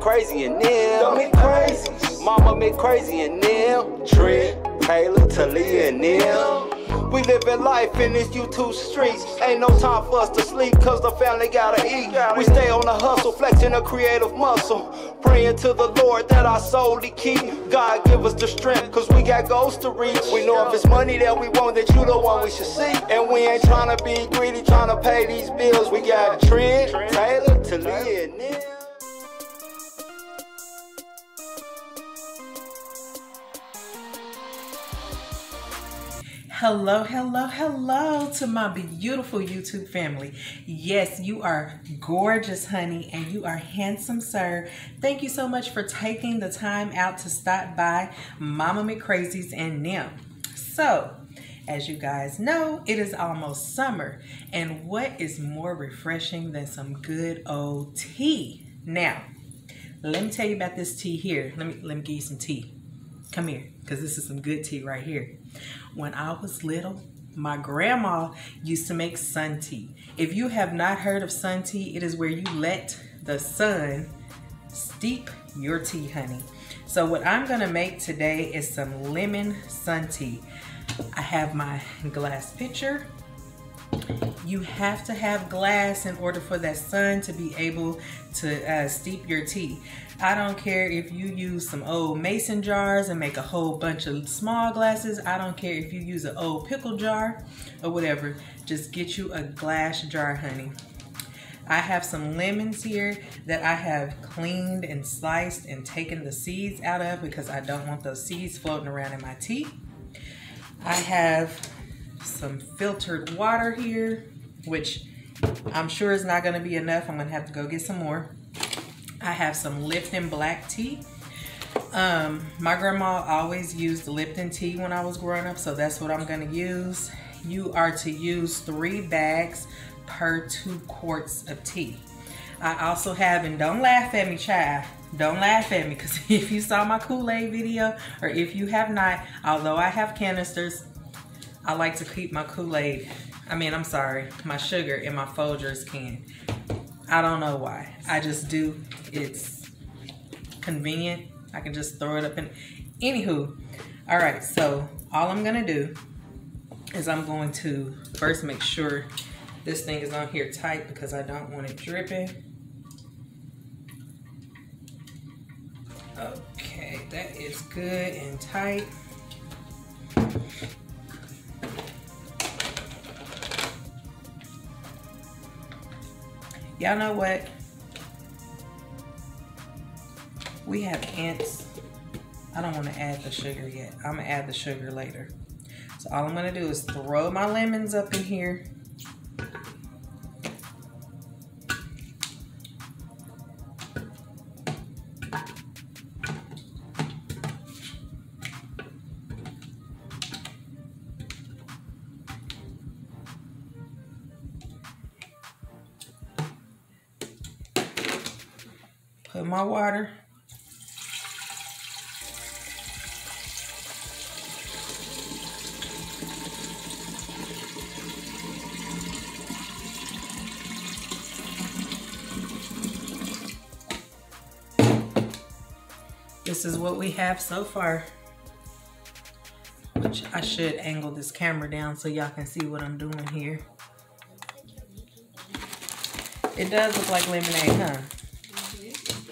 crazy and them. Me crazy. Mama me crazy and them. Trent, Taylor, Talia and them. We living life in these YouTube streets. Ain't no time for us to sleep, cause the family gotta eat. We stay on the hustle, flexing a creative muscle. Praying to the Lord that our soul he keep. God give us the strength, cause we got goals to reach. We know if it's money that we want, that you the one we should see. And we ain't trying to be greedy, trying to pay these bills. We got Trent, Taylor, Talia, and them. Hello, hello, hello to my beautiful YouTube family. Yes, you are gorgeous, honey, and you are handsome, sir. Thank you so much for taking the time out to stop by Mama McCrazy's and them. So, as you guys know, it is almost summer, and what is more refreshing than some good old tea? Now, let me tell you about this tea here. Let me give you some tea. Come here, because this is some good tea right here. When I was little, my grandma used to make sun tea. If you have not heard of sun tea, it is where you let the sun steep your tea, honey. So what I'm gonna make today is some lemon sun tea. I have my glass pitcher. You have to have glass in order for that sun to be able to steep your tea. I don't care if you use some old mason jars and make a whole bunch of small glasses. I don't care if you use an old pickle jar or whatever. Just get you a glass jar, honey. I have some lemons here that I have cleaned and sliced and taken the seeds out of because I don't want those seeds floating around in my tea. I have some filtered water here, which I'm sure is not going to be enough. I'm going to have to go get some more. I have some Lipton black tea. My grandma always used Lipton tea when I was growing up, so that's what I'm going to use. You are to use 3 bags per 2 quarts of tea. I also have, and don't laugh at me, child. Don't laugh at me, because if you saw my Kool-Aid video, or if you have not, although I have canisters, I like to keep my Kool-Aid, my sugar in my Folgers can. I don't know why. I just do. It's convenient. I can just throw it up in. Anywho, all right, so all I'm gonna do is I'm going to first make sure this thing is on here tight because I don't want it dripping. Okay, that is good and tight. Y'all know what? We have ants. I don't want to add the sugar yet. I'm going to add the sugar later. So all I'm going to do is throw my lemons up in here. Put my water. This is what we have so far. Which I should angle this camera down so y'all can see what I'm doing here. It does look like lemonade, huh?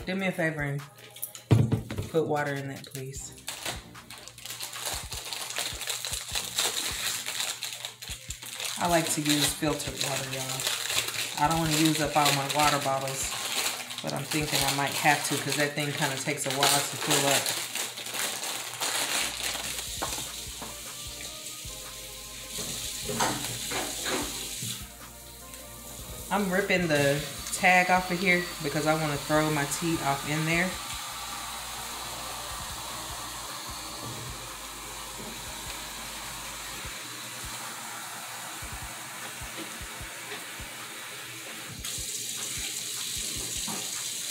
Do me a favor and put water in that, please. I like to use filtered water, y'all. I don't want to use up all my water bottles, but I'm thinking I might have to because that thing kind of takes a while to fill up. I'm ripping the tag off of here because I want to throw my tea off in there.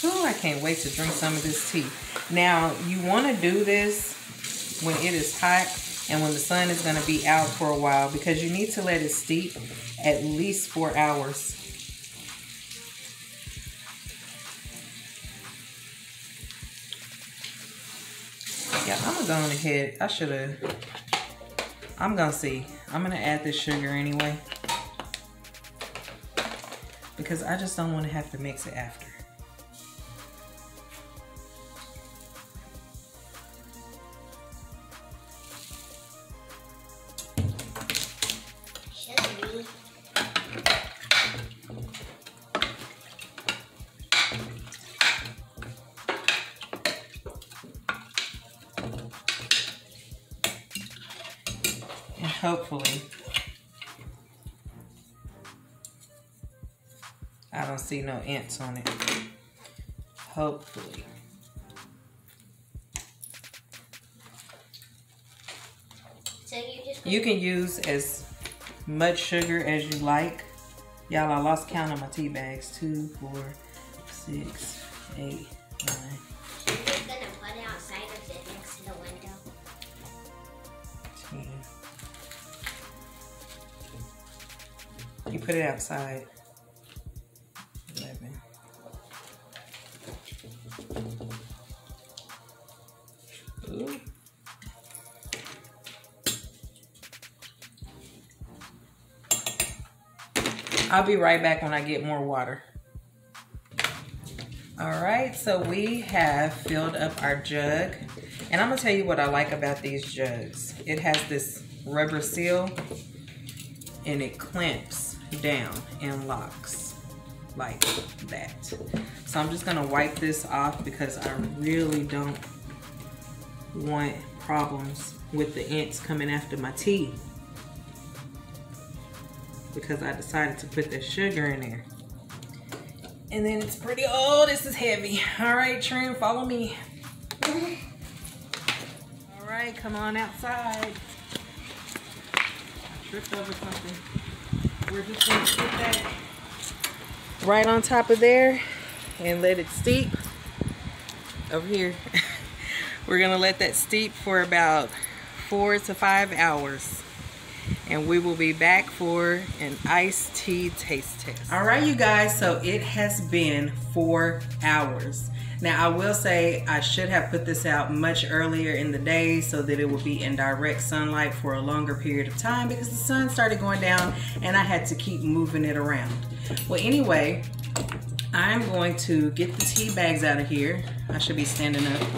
Oh, I can't wait to drink some of this tea. Now, you want to do this when it is hot and when the sun is going to be out for a while because you need to let it steep at least 4 hours. Yeah, I'm gonna go on ahead. I'm gonna see. I'm gonna add this sugar anyway, because I just don't want to have to mix it after. And hopefully, I don't see no ants on it. Hopefully. So you can use as much sugar as you like. Y'all, I lost count on my tea bags. 2, 4, 6, 8, 9. You're just gonna put it outside or sit next to the window? 10. You put it outside. 11. Ooh. I'll be right back when I get more water. All right, so we have filled up our jug. And I'm gonna tell you what I like about these jugs. It has this rubber seal and it clamps down and locks like that. So I'm just gonna wipe this off because I really don't want problems with the ants coming after my tea, because I decided to put the sugar in there. And then it's pretty, oh, this is heavy. All right, Trim, follow me. All right, come on outside. I tripped over something. We're just gonna put that right on top of there and let it steep. Over here. We're gonna let that steep for about 4 to 5 hours. And we will be back for an iced tea taste test. All right, you guys, so it has been 4 hours. Now, I will say I should have put this out much earlier in the day so that it would be in direct sunlight for a longer period of time, because the sun started going down and I had to keep moving it around. Well, anyway, I'm going to get the tea bags out of here. I should be standing up.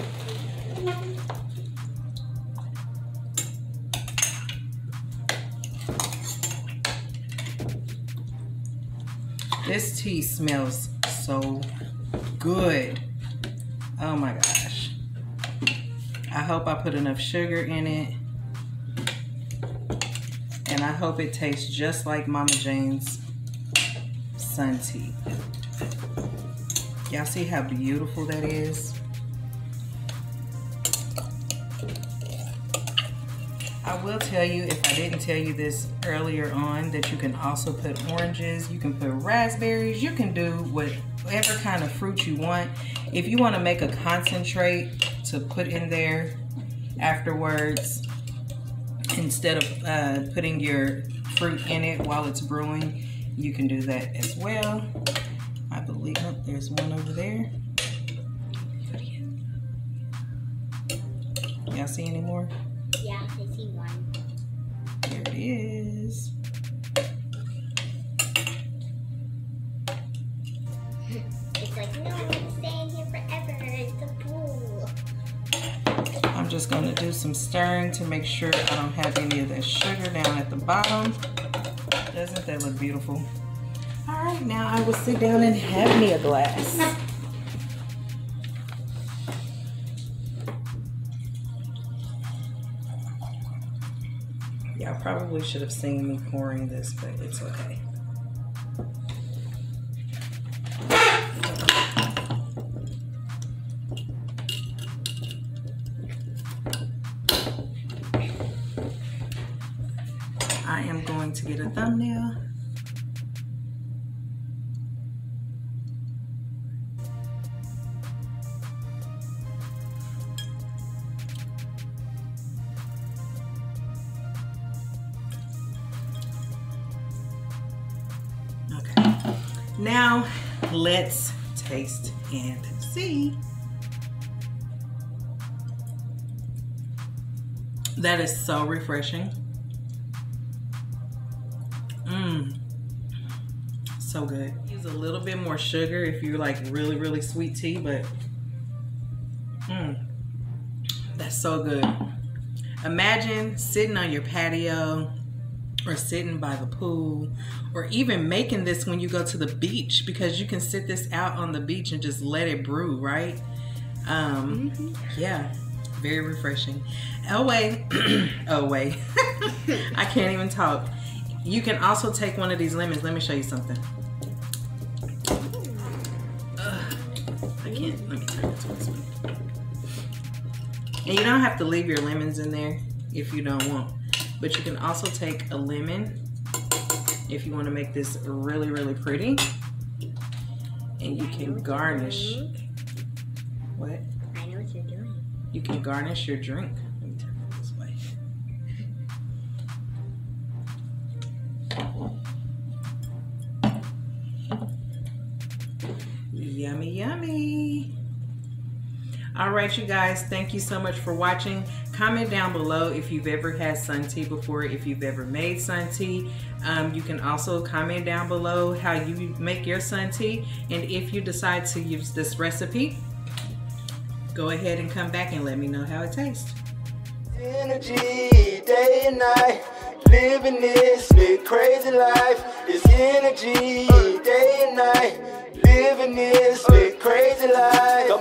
This tea smells so good. Oh my gosh. I hope I put enough sugar in it. And I hope it tastes just like Mama Jane's sun tea. Y'all see how beautiful that is? I will tell you, if I didn't tell you this earlier on, that you can also put oranges, you can put raspberries, you can do whatever kind of fruit you want. If you want to make a concentrate to put in there afterwards, instead of putting your fruit in it while it's brewing, you can do that as well. I believe, oh, there's one over there. Y'all see any more? Yeah, I see one. There it is. It's like, no, I'm staying here forever. It's a pool. I'm just going to do some stirring to make sure I don't have any of that sugar down at the bottom. Doesn't that look beautiful? All right, now I will sit down and have me a glass. Y'all probably should have seen me pouring this, but it's okay. I am going to get a thumbnail. Now, let's taste and see. That is so refreshing. So good. Use a little bit more sugar if you like really, really sweet tea, but that's so good. Imagine sitting on your patio or sitting by the pool, or even making this when you go to the beach, because you can sit this out on the beach and just let it brew, right? Yeah, very refreshing. Oh wait, oh wait, I can't even talk. You can also take one of these lemons. Let me show you something. I can't, let me turn it towards me. And you don't have to leave your lemons in there if you don't want. But you can also take a lemon if you want to make this really, really pretty. And you can garnish. What? I know what you're doing. You can garnish your drink. Let me turn it this way. Yummy, yummy. All right, you guys, thank you so much for watching. Comment down below if you've ever had sun tea before, if you've ever made sun tea. You can also comment down below how you make your sun tea, and if you decide to use this recipe, go ahead and come back and let me know how it tastes. Energy, day and night, living this big crazy life. It's energy, day and night, living this big crazy life.